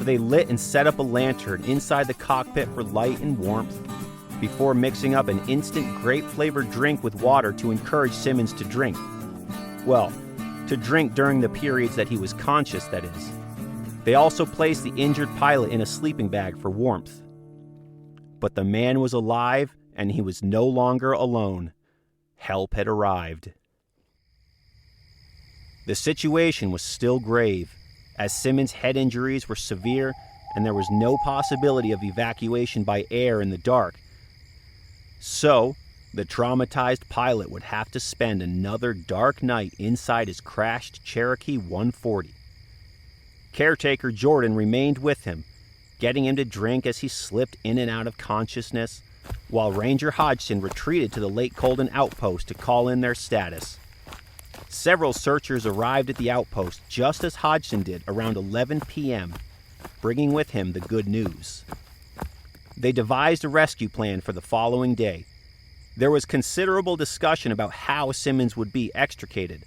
They lit and set up a lantern inside the cockpit for light and warmth before mixing up an instant grape-flavored drink with water to encourage Simmons to drink. Well, to drink during the periods that he was conscious, that is. They also placed the injured pilot in a sleeping bag for warmth. But the man was alive, and he was no longer alone. Help had arrived. The situation was still grave, as Simmons' head injuries were severe and there was no possibility of evacuation by air in the dark. So, the traumatized pilot would have to spend another dark night inside his crashed Cherokee 140. Caretaker Jordan remained with him, getting him to drink as he slipped in and out of consciousness, while Ranger Hodgson retreated to the Lake Colden outpost to call in their status. Several searchers arrived at the outpost just as Hodgson did around 11 p.m., bringing with him the good news. They devised a rescue plan for the following day. There was considerable discussion about how Simmons would be extricated.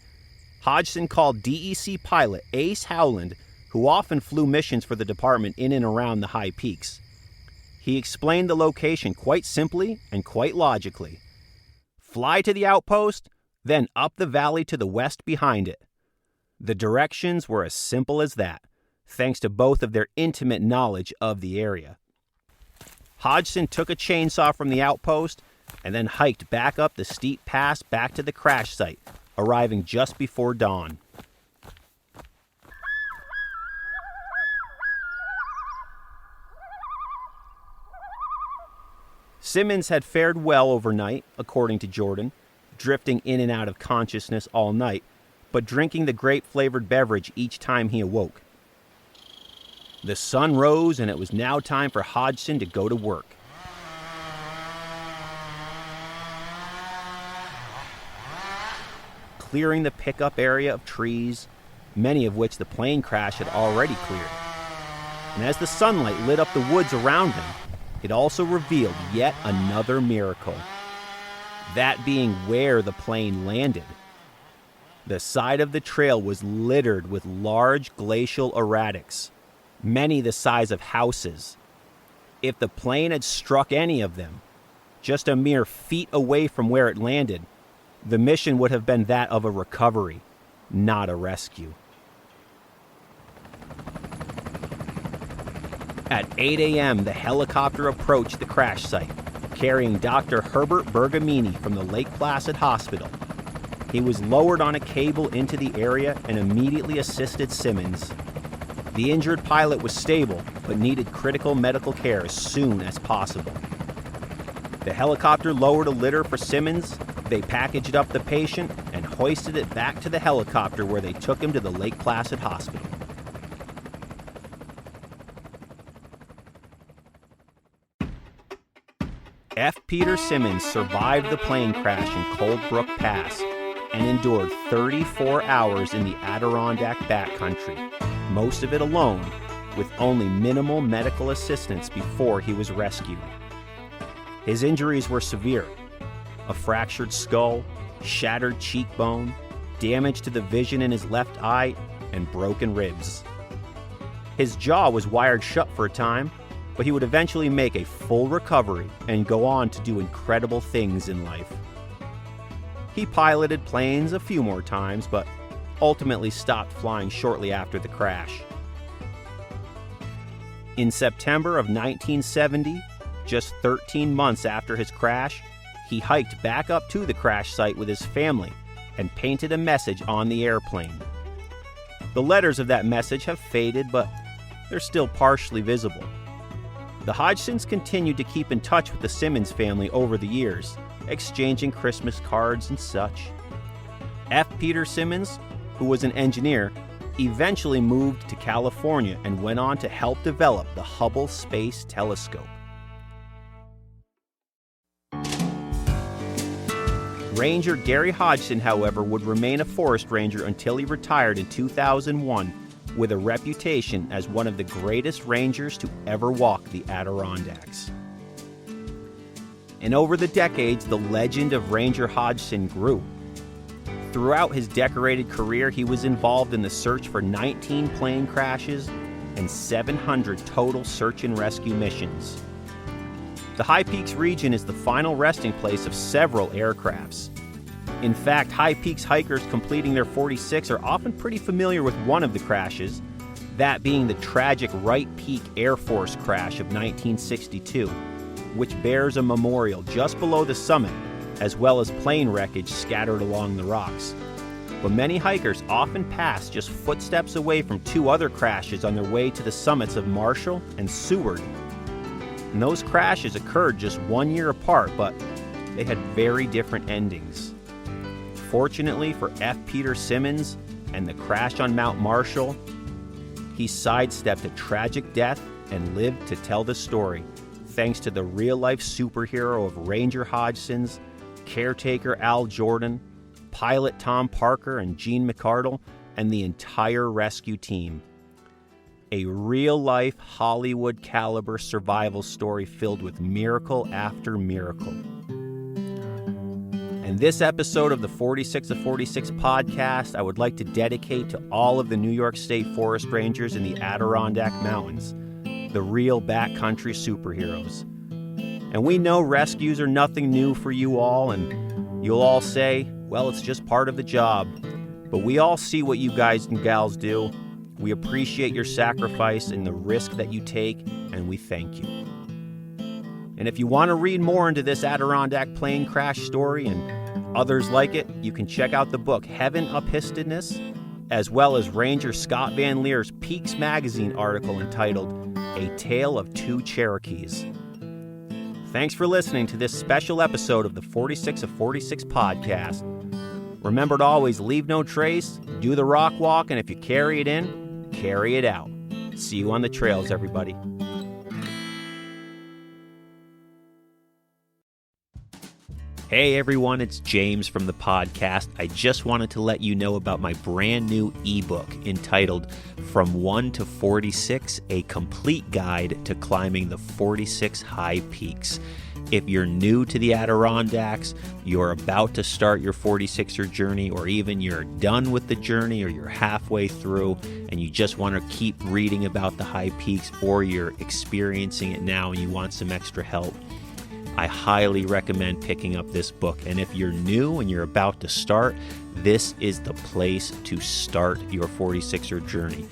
Hodgson called DEC pilot Ace Howland, who often flew missions for the department in and around the high peaks. He explained the location quite simply and quite logically. Fly to the outpost, then up the valley to the west behind it. The directions were as simple as that, thanks to both of their intimate knowledge of the area. Hodgson took a chainsaw from the outpost and then hiked back up the steep pass back to the crash site, arriving just before dawn. Simmons had fared well overnight, according to Jordan, drifting in and out of consciousness all night, but drinking the grape-flavored beverage each time he awoke. The sun rose, and it was now time for Hodgson to go to work. Clearing the pickup area of trees, many of which the plane crash had already cleared. And as the sunlight lit up the woods around them, it also revealed yet another miracle. That being where the plane landed. The side of the trail was littered with large glacial erratics, many the size of houses. If the plane had struck any of them, just a mere feet away from where it landed, the mission would have been that of a recovery, not a rescue. At 8 a.m., the helicopter approached the crash site, carrying Dr. Herbert Bergamini from the Lake Placid Hospital. He was lowered on a cable into the area and immediately assisted Simmons. The injured pilot was stable, but needed critical medical care as soon as possible. The helicopter lowered a litter for Simmons, they packaged up the patient, and hoisted it back to the helicopter where they took him to the Lake Placid Hospital. F. Peter Simmons survived the plane crash in Cold Brook Pass and endured 34 hours in the Adirondack backcountry, most of it alone, with only minimal medical assistance before he was rescued. His injuries were severe: a fractured skull, shattered cheekbone, damage to the vision in his left eye, and broken ribs. His jaw was wired shut for a time, but he would eventually make a full recovery and go on to do incredible things in life. He piloted planes a few more times, but ultimately stopped flying shortly after the crash. In September of 1970, just 13 months after his crash, he hiked back up to the crash site with his family and painted a message on the airplane. The letters of that message have faded, but they're still partially visible. The Hodgsons continued to keep in touch with the Simmons family over the years, exchanging Christmas cards and such. F. Peter Simmons, who was an engineer, eventually moved to California and went on to help develop the Hubble Space Telescope. Ranger Gary Hodgson, however, would remain a forest ranger until he retired in 2001, with a reputation as one of the greatest rangers to ever walk the Adirondacks. And over the decades, the legend of Ranger Hodgson grew. Throughout his decorated career, he was involved in the search for 19 plane crashes and 700 total search and rescue missions. The High Peaks region is the final resting place of several aircrafts. In fact, High Peaks hikers completing their 46 are often pretty familiar with one of the crashes, that being the tragic Wright Peak Air Force crash of 1962, which bears a memorial just below the summit, as well as plane wreckage scattered along the rocks. But many hikers often pass just footsteps away from two other crashes on their way to the summits of Marshall and Seward. And those crashes occurred just 1 year apart, but they had very different endings. Fortunately for F. Peter Simmons and the crash on Mt Marshall, he sidestepped a tragic death and lived to tell the story, thanks to the real-life superhero of Ranger Hodgson's, caretaker Al Jordan, pilot Tom Parker and Gene McArdle, and the entire rescue team. A real-life Hollywood-caliber survival story filled with miracle after miracle. And this episode of the 46 of 46 podcast, I would like to dedicate to all of the New York State Forest Rangers in the Adirondack Mountains, the real backcountry superheroes. And we know rescues are nothing new for you all, and you'll all say, well, it's just part of the job. But we all see what you guys and gals do. We appreciate your sacrifice and the risk that you take, and we thank you. And if you want to read more into this Adirondack plane crash story and others like it, you can check out the book Heaven Uphistedness, as well as Ranger Scott Van Laer's Peaks Magazine article entitled A Tale of Two Cherokees. Thanks for listening to this special episode of the 46 of 46 podcast. Remember to always leave no trace, do the rock walk, and if you carry it in, carry it out. See you on the trails, everybody. Hey everyone, it's James from the podcast. I just wanted to let you know about my brand new ebook entitled From 1 to 46, A Complete Guide to Climbing the 46 High Peaks. If you're new to the Adirondacks, you're about to start your 46er journey, or even you're done with the journey, or you're halfway through and you just want to keep reading about the high peaks, or you're experiencing it now and you want some extra help, I highly recommend picking up this book. And if you're new and you're about to start, this is the place to start your 46er journey.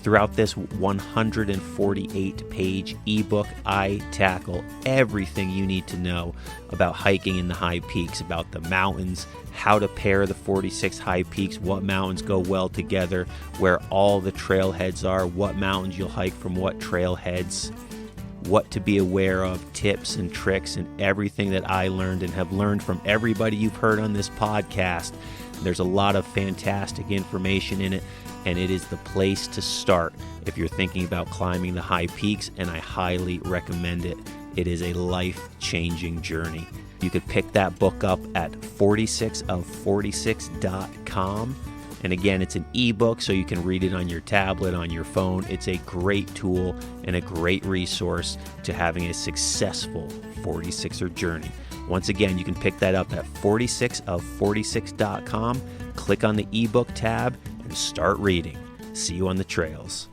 Throughout this 148-page ebook, I tackle everything you need to know about hiking in the high peaks, about the mountains, how to pair the 46 high peaks, what mountains go well together, where all the trailheads are, what mountains you'll hike from what trailheads, what to be aware of, tips and tricks, and everything that I learned and have learned from everybody you've heard on this podcast. There's a lot of fantastic information in it, and it is the place to start if you're thinking about climbing the high peaks, and I highly recommend it. It is a life-changing journey. You could pick that book up at 46of46.com. And again, it's an ebook, so you can read it on your tablet, on your phone. It's a great tool and a great resource to having a successful 46er journey. Once again, you can pick that up at 46of46.com. Click on the ebook tab and start reading. See you on the trails.